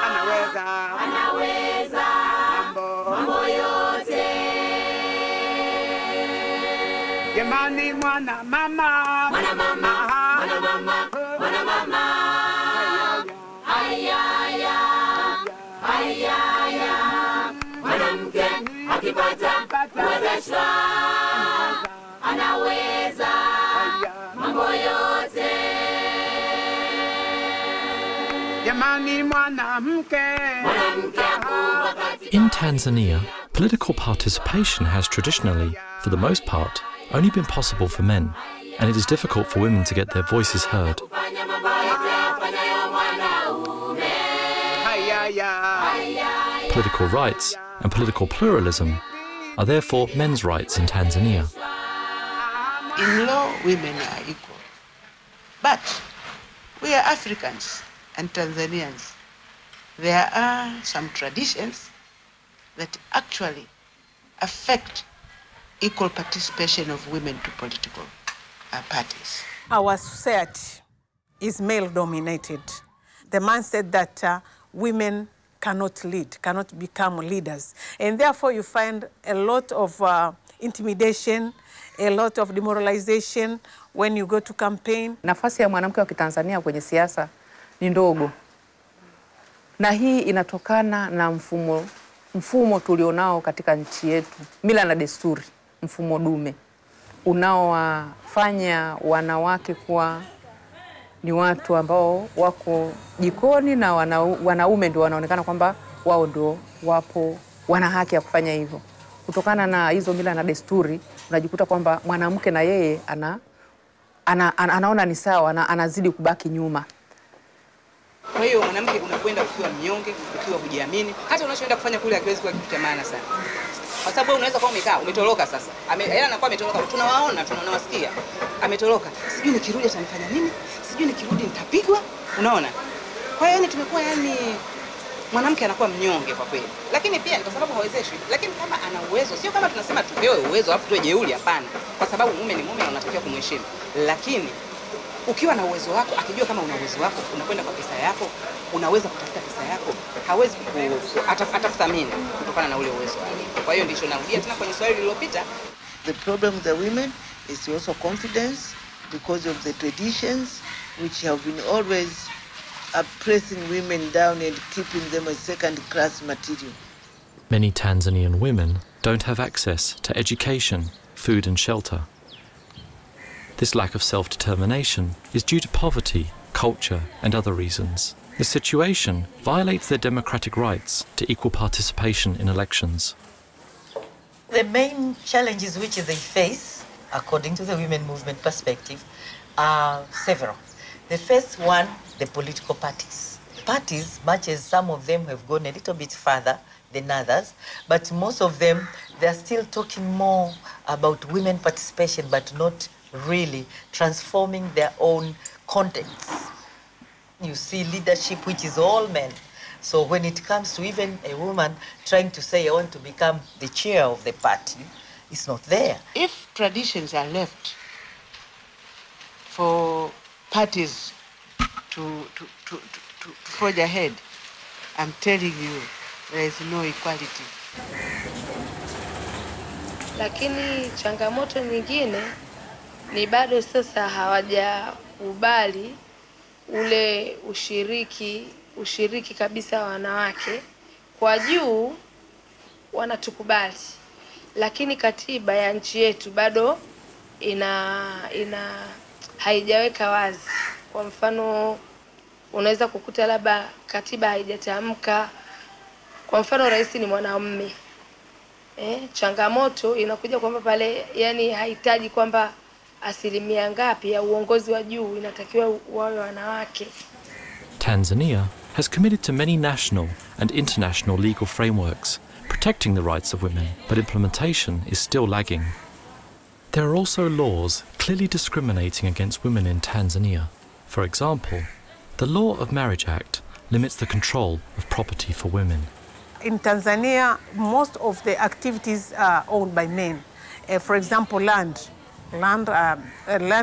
anaweza mambo yote. Jamani mwana mama, mwanamke akipata kuwezeshwa anaweza mambo yote. Jamani mwanamke. In Tanzania, political participation has traditionally, for the most part, only been possible for men, and it is difficult for women to get their voices heard. Political rights and political pluralism are therefore men's rights in Tanzania. In law, women are equal. But we are Africans and Tanzanians. There are some traditions that actually affect equal participation of women to political parties. Our society is male-dominated. The man said that women cannot lead, cannot become leaders. And therefore you find a lot of intimidation, a lot of demoralization when you go to campaign. Nafasi ya mwanamke wa Kitanzania kwenye siasa ni ndogo. Na hii inatokana na mfumo tulionao katika nchi yetu, mila na desturi, mfumo dume unaowafanya wanawake kuwa ni watu ambao wako jikoni na wanaume ndio wanaonekana kwamba wao ndio wapo wana haki ya kufanya hivyo. Kutokana na hizo mila na desturi unajikuta kwamba mwanamke na yeye anaona ni sawa, anazidi kubaki nyuma. Kwa hiyo mwanamke unakwenda ukiwa mnyonge, ukiwa hujiamini, hata unachoenda kufanya kule hakiwezi kuwa kitu cha maana sana. Kwa sababu unaweza kuwa umekaa, umetoroka sasa. Yeye anakuwa ametoroka, tunawaona, tunawasikia. Ametoroka. Sijui nikirudi atanifanya nini? Sijui nikirudi nitapigwa. Unaona? Kwa hiyo tumekuwa mwanamke anakuwa mnyonge kwa kweli. Lakini pia ni kwa sababu hawezeshwi. Lakini kama ana uwezo, sio kama tunasema tupewe uwezo afu tuwe jeuri, hapana. Kwa sababu mume ni mume, unatakiwa kumheshimu. Lakini ukiwa na uwezo wako, akijua kama una uwezo wako, unakwenda kwa pesa yako, unaweza kutafuta pesa yako, hawezi atakuthamini kutokana na ule uwezo wako. Kwa hiyo ndicho narudia tena kwenye swali lililopita. The problem with the women is also confidence because of the traditions which have been always pressing women down and keeping them as second-class material. Many Tanzanian women don't have access to education, food and shelter. This lack of self-determination is due to poverty, culture and other reasons. The situation violates their democratic rights to equal participation in elections. The main challenges which they face, according to the women movement perspective, are several. The first one, the political parties. Parties, much as some of them have gone a little bit further than others, but most of them, they're still talking more about women participation, but not really transforming their own contexts. You see leadership which is all men. So when it comes to even a woman trying to say, I want to become the chair of the party, it's not there. If traditions are left for parties to forge ahead, I'm telling you, there is no equality. Lakini changamoto nyingine ni bado sasa hawajakubali ule ushiriki kabisa wanawake. Kwa juu wanatukubali, lakini katiba ya nchi yetu bado haijaweka wazi. Kwa mfano unaweza kukuta labda katiba haijatamka, kwa mfano rais ni mwanamume. Changamoto inakuja kwamba pale yani hahitaji kwamba asilimia ngapi ya uongozi wa juu inatakiwa wawe wanawake. Tanzania has committed to many national and international legal frameworks protecting the rights of women, but implementation is still lagging. There are also laws clearly discriminating against women in Tanzania. For example, the Law of Marriage Act limits the control of property for women. In Tanzania, most of the activities are owned by men. For example, land,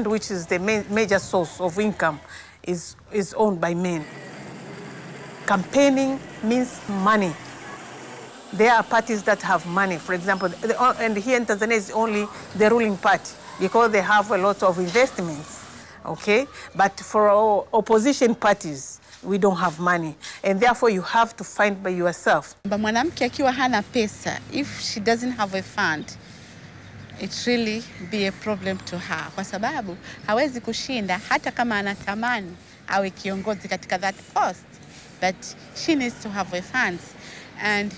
which is the major source of income, is owned by men. Campaigning means money. There are parties that have money. For example, and here in Tanzania is only the ruling party because they have a lot of investments, okay? But for our opposition parties, we don't have money. And therefore, you have to find by yourself. Mwanamke akiwa hana pesa, if she doesn't have a fund, it really be a problem to her. Kwa sababu hawezi kushinda hata kama anatamani awe kiongozi katika that post. But she needs to have a funds. And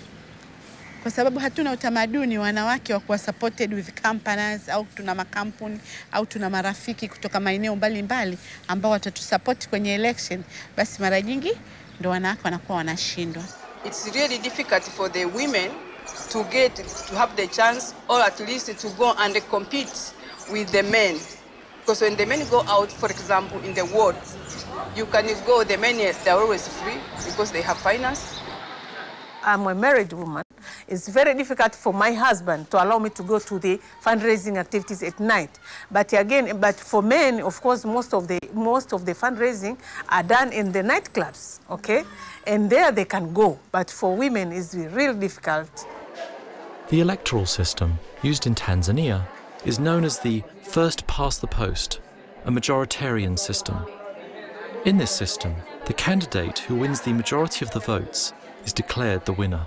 kwa sababu hatuna utamaduni wanawake wa kuwa supported with companies, au tuna makampuni au tuna marafiki kutoka maeneo mbalimbali ambao watatusupport kwenye election, basi mara nyingi ndo wanawake wanakuwa wanashindwa. It's really difficult for the women to have the chance, or at least to go and compete with the men. Because when the men go out, for example, in the wards, you can go, the men, they're always free because they have finance. I'm a married woman. It's very difficult for my husband to allow me to go to the fundraising activities at night. But for men, of course, most of the fundraising are done in the nightclubs, okay? And there they can go. But for women, it's really difficult. The electoral system used in Tanzania is known as the first past the post, a majoritarian system. In this system, the candidate who wins the majority of the votes is declared the winner.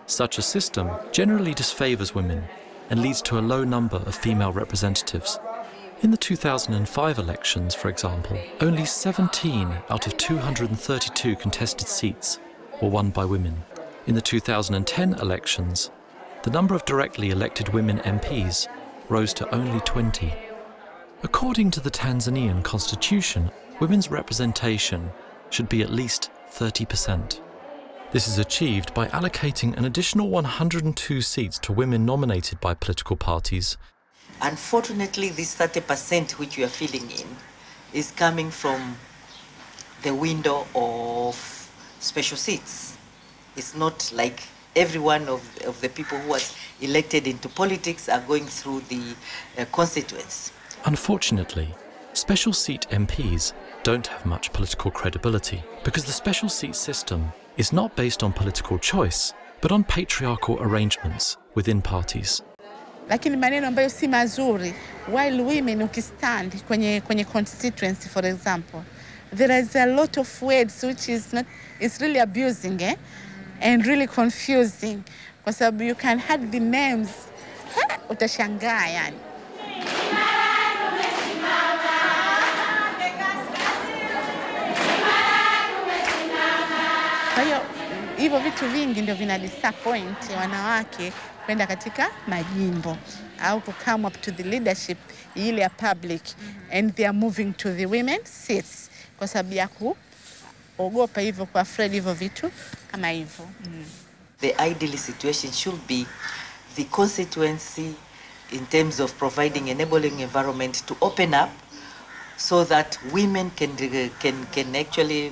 Such a system generally disfavours women and leads to a low number of female representatives. In the 2005 elections, for example, only 17 out of 232 contested seats were won by women. In the 2010 elections, the number of directly elected women MPs rose to only 20. According to the Tanzanian constitution, women's representation should be at least 30%. This is achieved by allocating an additional 102 seats to women nominated by political parties. Unfortunately, this 30% which we are filling in is coming from the window of special seats. It's not like every one of the people who was elected into politics are going through the constituents. Unfortunately, special seat MPs don't have much political credibility because the special seat system is not based on political choice, but on patriarchal arrangements within parties. Lakini maneno ambayo si mazuri, while women ukistand kwenye constituency, for example, there is a lot of words which is really abusing, and really confusing. Kwa sababu you can have the names, utashangaa yani. Kwa hiyo hivyo vitu vingi ndio vina disappoint wanawake kwenda katika majimbo au to come up to the leadership ile ya public, and they are moving to the women seats kwa sababu ya kuogopa hivyo, kwa afraid hivyo vitu kama hivyo. The ideal situation should be the constituency in terms of providing enabling environment to open up so that women can actually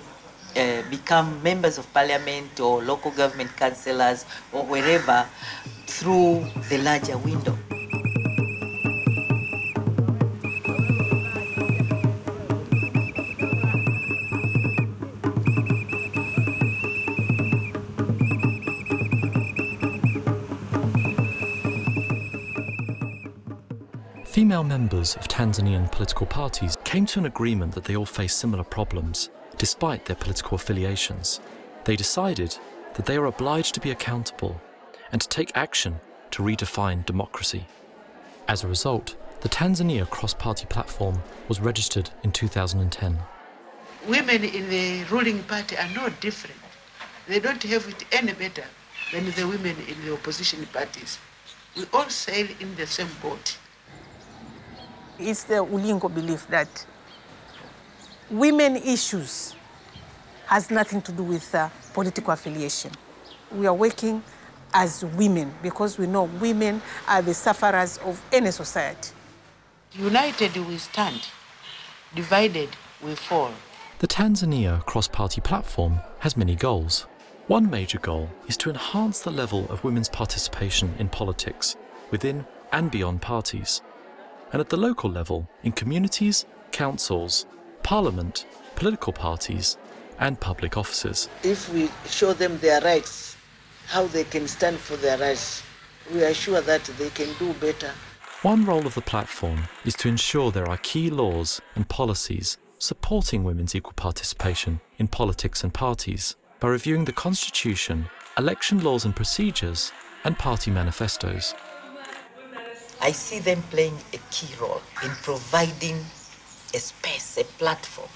become members of parliament or local government councillors or wherever through the larger window. Female members of Tanzanian political parties came to an agreement that they all face similar problems, despite their political affiliations. They decided that they are obliged to be accountable and to take action to redefine democracy. As a result, the Tanzania cross-party platform was registered in 2010. Women in the ruling party are not different. They don't have it any better than the women in the opposition parties. We all sail in the same boat. It's the Ulingo belief that women issues has nothing to do with political affiliation. We are working as women because we know women are the sufferers of any society. United we stand, divided we fall. The Tanzania cross-party platform has many goals. One major goal is to enhance the level of women's participation in politics, within and beyond parties, and at the local level in communities, councils, parliament, political parties, and public offices. If we show them their rights, how they can stand for their rights, we are sure that they can do better. One role of the platform is to ensure there are key laws and policies supporting women's equal participation in politics and parties by reviewing the constitution, election laws and procedures, and party manifestos. I see them playing a key role in providing a space, a platform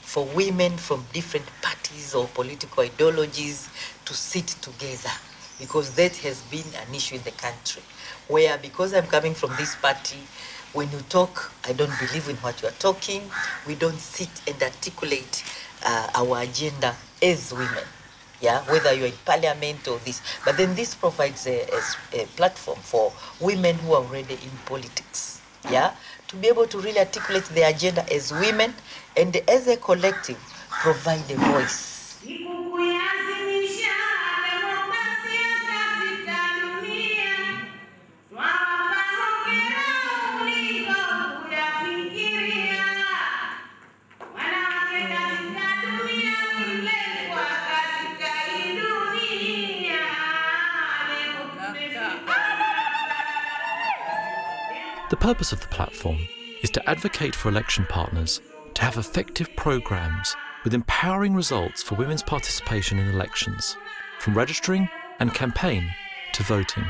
for women from different parties or political ideologies to sit together, because that has been an issue in the country, where because I'm coming from this party, when you talk, I don't believe in what you are talking. We don't sit and articulate our agenda as women, yeah, whether you're in parliament or this. But then this provides a platform for women who are already in politics, yeah, to be able to really articulate the agenda as women and as a collective provide a voice. The purpose of the platform is to advocate for election partners to have effective programs with empowering results for women's participation in elections, from registering and campaign to voting.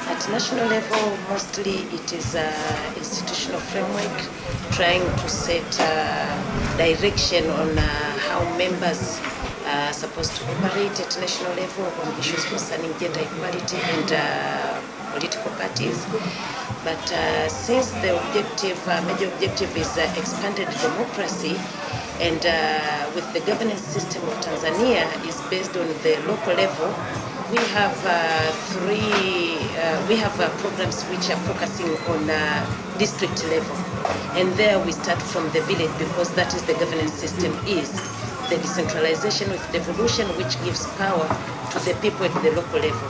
At national level, mostly it is an institutional framework trying to set direction on how members are supposed to operate at national level on issues concerning gender equality and political parties. But since the major objective is expanded democracy, and with the governance system of Tanzania is based on the local level, we have programs which are focusing on district level, and there we start from the village, because that is the governance system is the decentralization with devolution, which gives power to the people at the local level.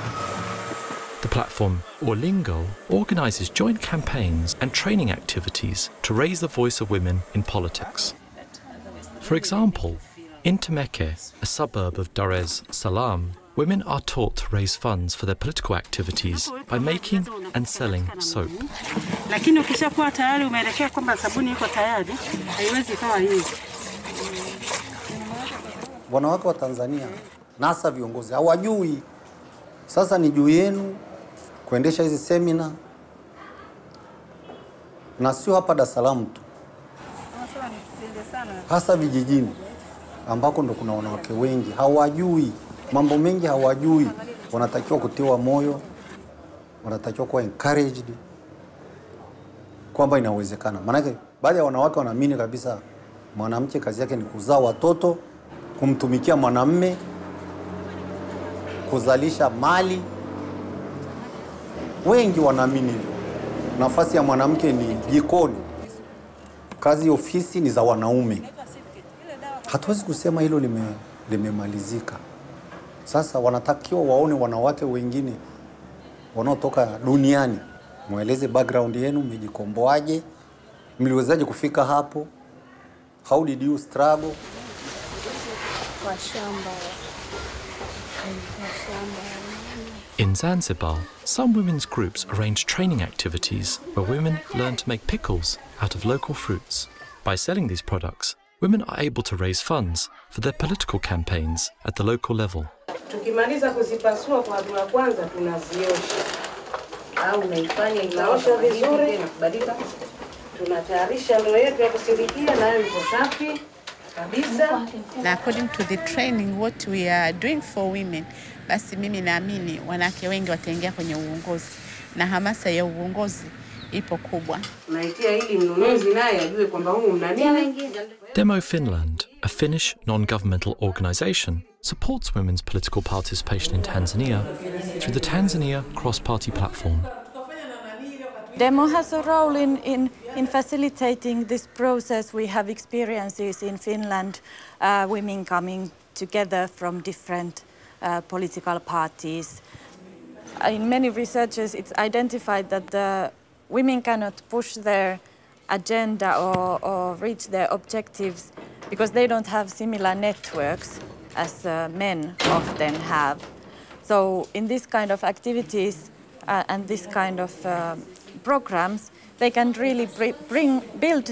The platform, Olingo, organises joint campaigns and training activities to raise the voice of women in politics. For example, in Temeke, a suburb of Dar es Salaam, women are taught to raise funds for their political activities by making and selling soap. Lakini ukishakuwa tayari umeelekea kwamba sabuni iko tayari, haiwezi kawa hivi. Wanawake wa Tanzania na hasa viongozi hawajui. Sasa ni juu yenu kuendesha hizi semina, na sio hapa Dar es Salaam tu, hasa vijijini ambako ndo kuna wanawake wengi hawajui mambo mengi, hawajui. Wanatakiwa kutiwa moyo, wanatakiwa kuwa encouraged kwamba inawezekana. Maana baadhi ya wanawake wanaamini kabisa mwanamke kazi yake ni kuzaa watoto, kumtumikia mwanamume, kuzalisha mali. Wengi wanaamini hivyo. Nafasi ya mwanamke ni jikoni, kazi ofisi ni za wanaume. Hatuwezi kusema hilo limemalizika. Sasa wanatakiwa waone wanawake wengine wanaotoka duniani, mueleze background yenu, mmejikomboaje, mliwezaje kufika hapo, how did you struggle. In Zanzibar, some women's groups arrange training activities where women learn to make pickles out of local fruits. By selling these products, women are able to raise funds for their political campaigns at the local level. Tukimaliza kuzipasua kwa hatua kwanza tunaziosha. Au unaifanya inaosha vizuri na kubadilika. Tunatayarisha ndoo yetu ya kusilikia, nayo iko safi kabisa. Na according to the training what we are doing for women, basi mimi naamini wanawake wengi wataingia kwenye uongozi na hamasa ya uongozi ipo kubwa. Unaitia ili mnunuzi naye ajue kwamba humu mna nini. Demo Finland, a Finnish non-governmental organisation, supports women's political participation in Tanzania through the Tanzania cross-party platform. Demo has a role in facilitating this process. We have experiences in Finland, women coming together from different political parties. In many researches, it's identified that the women cannot push their agenda or reach their objectives because they don't have similar networks as men often have. So in this kind of activities and this kind of programs, they can really build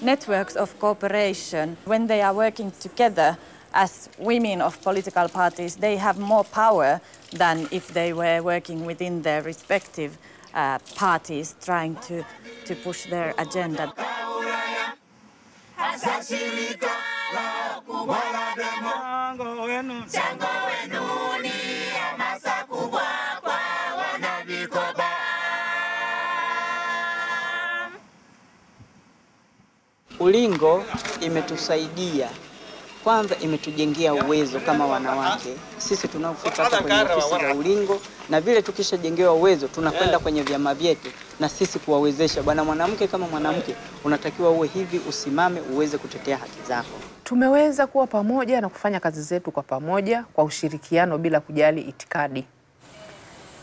networks of cooperation. When they are working together as women of political parties, they have more power than if they were working within their respective parties trying to push their agenda. Ulingo imetusaidia, kwanza imetujengea uwezo kama wanawake. Sisi tunaofika hapa kwenye ofisi za ulingo, na vile tukishajengewa uwezo tunakwenda kwenye vyama vyetu na sisi kuwawezesha. Bwana mwanamke, kama mwanamke unatakiwa uwe hivi, usimame uweze kutetea haki zako. Tumeweza kuwa pamoja na kufanya kazi zetu kwa pamoja kwa ushirikiano bila kujali itikadi.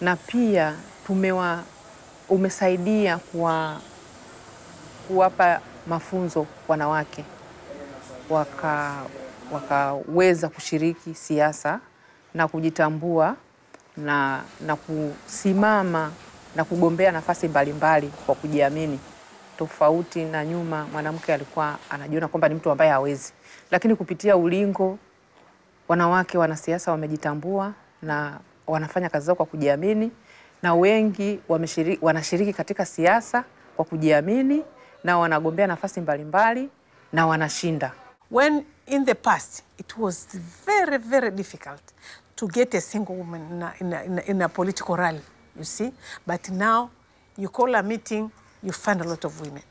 Na pia umesaidia kuwapa mafunzo wanawake wakaweza kushiriki siasa na kujitambua na kusimama na kugombea nafasi mbalimbali kwa kujiamini. Tofauti na nyuma, mwanamke alikuwa anajiona kwamba ni mtu ambaye hawezi. Lakini kupitia ulingo, wanawake wanasiasa wamejitambua na wanafanya kazi zao kwa kujiamini, na wengi wanashiriki katika siasa kwa kujiamini na wanagombea nafasi mbalimbali na wanashinda. When in the past it was very, very difficult to get a single woman in a political rally, you see, but now you call a meeting, you find a lot of women,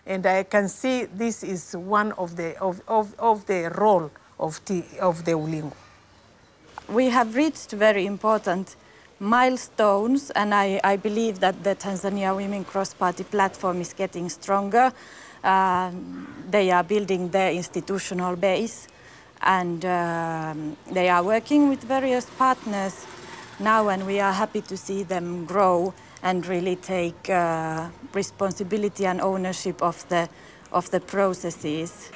and I can see this is one of the role of the Ulingo. We have reached very important milestones, and I believe that the Tanzania Women Cross-Party Platform is getting stronger. They are building their institutional base, and they are working with various partners now, and we are happy to see them grow and really take responsibility and ownership of the processes.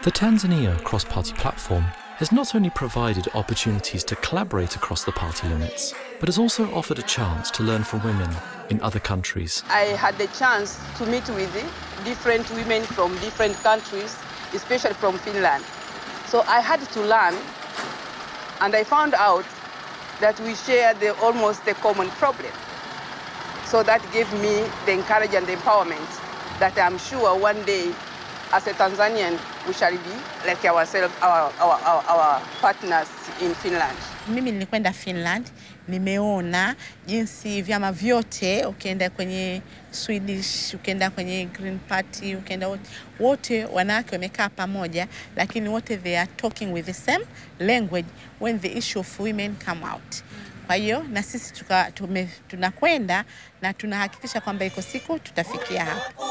The Tanzania Cross-Party Platform has not only provided opportunities to collaborate across the party limits, but has also offered a chance to learn from women in other countries. I had the chance to meet with different women from different countries, especially from Finland. So I had to learn, and I found out that we share almost the common problem. So that gave me the encouragement and the empowerment that I'm sure one day, as a Tanzanian, we shall be like ourselves, our partners in Finland. Mimi nilikwenda Finland, nimeona jinsi vyama vyote, ukienda kwenye Swedish, ukienda kwenye Green Party, ukienda wote wanawake wamekaa pamoja, lakini wote they are talking with the same language when the issue of women come out. Kwa hiyo na sisi tunakwenda na tunahakikisha kwamba iko siku tutafikia hapo.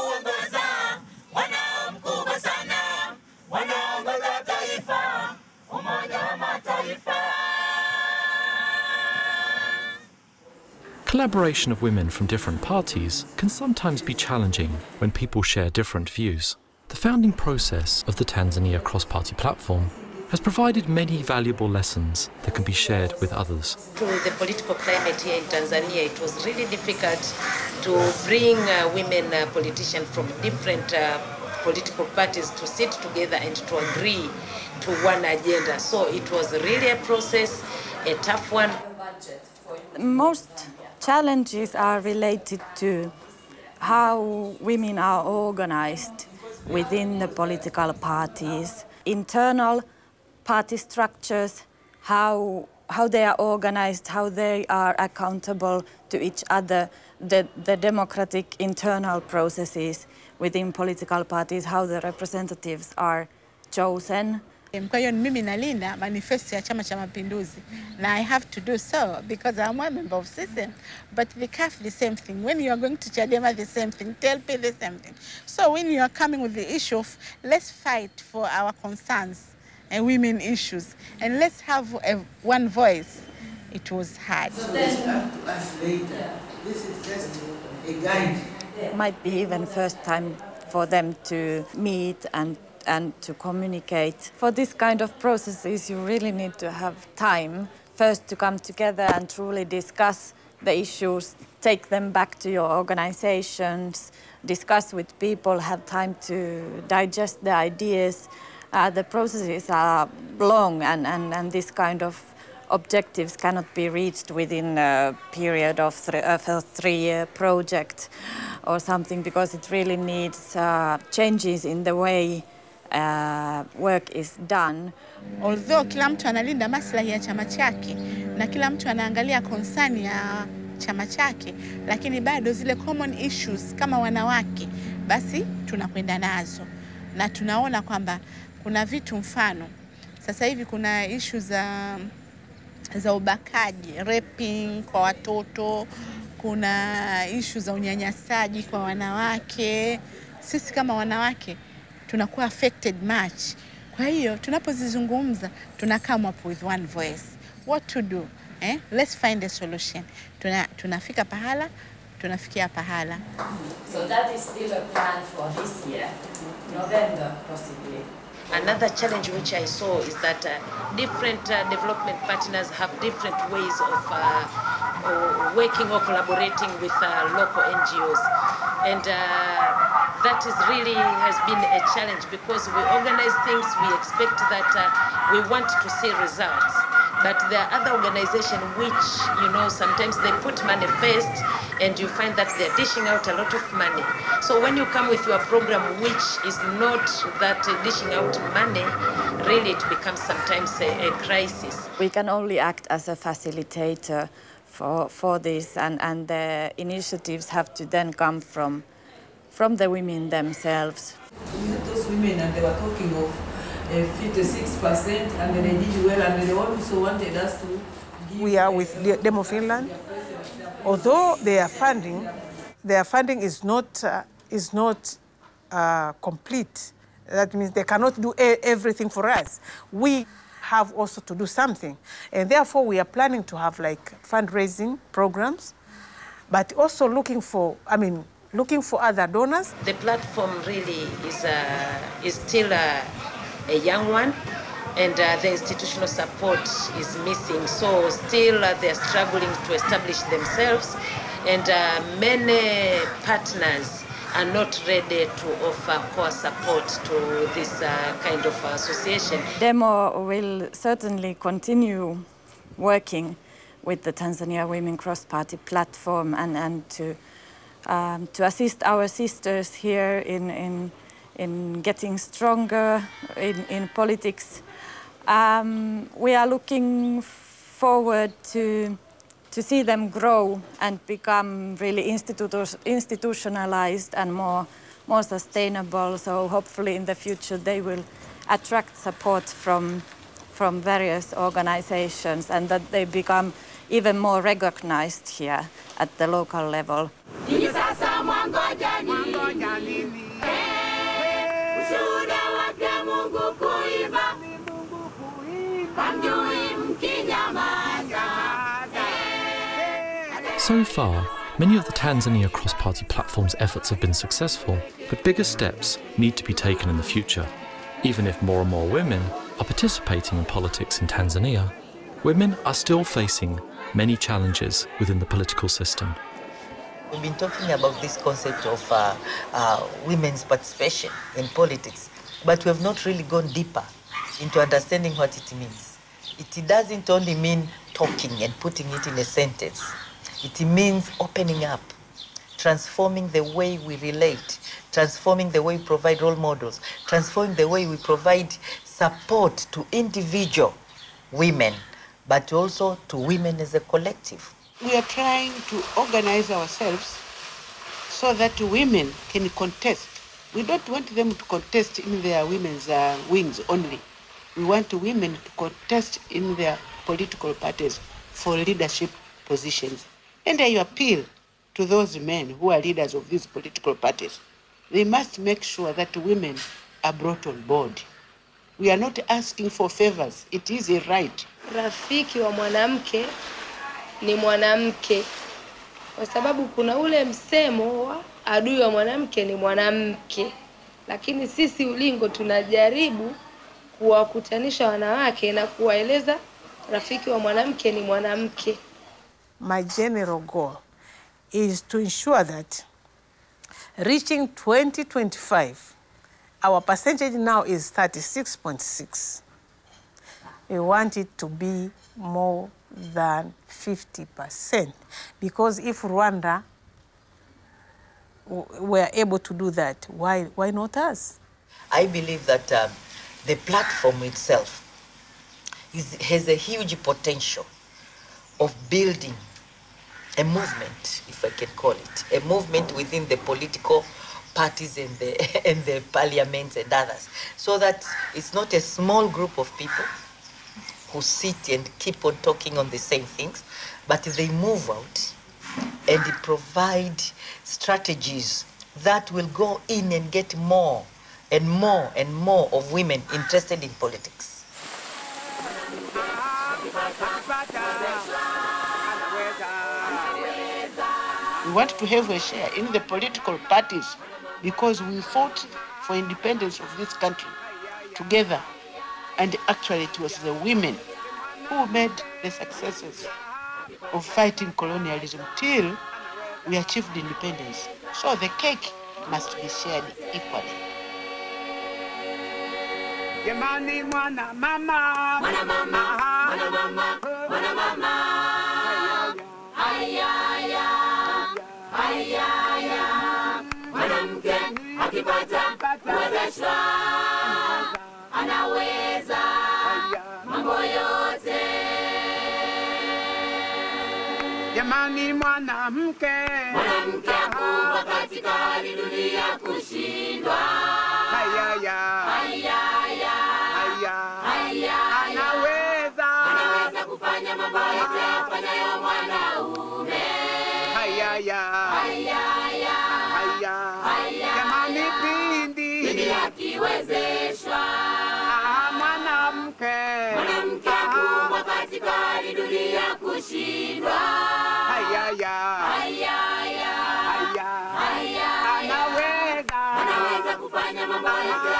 Collaboration of women from different parties can sometimes be challenging when people share different views. The founding process of the Tanzania Cross-Party Platform has provided many valuable lessons that can be shared with others. To the political climate here in Tanzania, it was really difficult to bring women politicians from different political parties to sit together and to agree to one agenda. So it was really a process, a tough one. Most challenges are related to how women are organized within the political parties, internal party structures, how they are organized, how they are accountable to each other, the democratic internal processes within political parties, how the representatives are chosen, Kwa hiyo mimi nalinda manifesto ya Chama cha Mapinduzi, na I have to do so because I'm a member of system. But the CAF, the same thing. When you are going to Chadema, the same thing. TLP, the same thing. So when you are coming with the issue of let's fight for our concerns and women issues, and let's have one voice, it was hard. So it's up to us later. This is just a guide. It might be even first time for them to meet and to communicate. For this kind of processes, you really need to have time first to come together and truly discuss the issues, take them back to your organizations, discuss with people, have time to digest the ideas. The processes are long, and this kind of objectives cannot be reached within a period of a 3-year project or something, because it really needs changes in the way work is done. Although kila mtu analinda maslahi ya chama chake na kila mtu anaangalia concern ya chama chake, lakini bado zile common issues kama wanawake basi tunakwenda nazo, na tunaona kwamba kuna vitu, mfano sasa hivi kuna issues za ubakaji, raping kwa watoto, kuna issues za unyanyasaji kwa wanawake. Sisi kama wanawake tunakuwa affected much. Kwa hiyo tunapozizungumza tuna come up with one voice. What to do? Let's find a solution. Tunafika pahala, tunafikia pahala. So that is still a plan for this year, November possibly. Another challenge which I saw is that different development partners have different ways of working or collaborating with local NGOs. And that is really has been a challenge, because we organize things, we expect that we want to see results. But there are other organizations which, sometimes they put money first, and you find that they're dishing out a lot of money. So when you come with your program, which is not that dishing out money, really it becomes sometimes a crisis. We can only act as a facilitator for this, and the initiatives have to then come from the women themselves. Those women, and they were talking of 56%, and then they did well, and they also wanted us to give. We are with Demo Finland. Although their funding is not complete. That means they cannot do everything for us. We have also to do something, and therefore we are planning to have like fundraising programs, but also looking for other donors. The platform really is still a young one, and the institutional support is missing. So still they're struggling to establish themselves, and many partners are not ready to offer core support to this kind of association. Demo will certainly continue working with the Tanzania Women Cross-Party platform and to assist our sisters here in getting stronger in politics. We are looking forward to see them grow and become really institutionalized and more sustainable. So hopefully in the future they will attract support from various organizations, and that they become even more recognized here at the local level. So far, many of the Tanzania cross-party platform's efforts have been successful, but bigger steps need to be taken in the future. Even if more and more women are participating in politics in Tanzania, women are still facing many challenges within the political system. We've been talking about this concept of women's participation in politics, but we have not really gone deeper into understanding what it means. It doesn't only mean talking and putting it in a sentence. It means opening up, transforming the way we relate, transforming the way we provide role models, transforming the way we provide support to individual women, but also to women as a collective. We are trying to organize ourselves so that women can contest. We don't want them to contest in their women's wings only. We want women to contest in their political parties for leadership positions. And I appeal to those men who are leaders of these political parties. They must make sure that women are brought on board. We are not asking for favors. It is a right. Rafiki wa mwanamke ni mwanamke. Kwa sababu kuna ule msemo wa adui wa mwanamke ni mwanamke. Lakini sisi Ulingo tunajaribu kuwakutanisha wanawake na kuwaeleza rafiki wa mwanamke ni mwanamke. My general goal is to ensure that reaching 2025, our percentage now is 36.6. We want it to be more than 50%, because if Rwanda were able to do that, why not us? I believe that the platform itself has a huge potential of building a movement, if I can call it, a movement within the political parties and the parliaments and others, so that it's not a small group of people who sit and keep on talking on the same things, but they move out and provide strategies that will go in and get more and more and more of women interested in politics. We want to have a share in the political parties because we fought for independence of this country together. And actually it was the women who made the successes of fighting colonialism till we achieved independence. So the cake must be shared equally. Jamani mwana mama, mwana mama, mwana mama, mwana mama. Ayaya, ayaya, mwanamke akipata kuwezeshwa, anaweza mambo yote. Jamani mwanamke, mwanamke akuwa katika dunia kushindwa. Ayaya, ayaya, ayaya, anaweza kufanya mambo yote afanyayo mwanaume. Ayaya, ayaya, ayaya, jamani pindi akiwezeshwa, mwanamke akuwa katika dunia kushindwa. Ayaya, ayaya, ayaya, anaweza kufanya mambo yote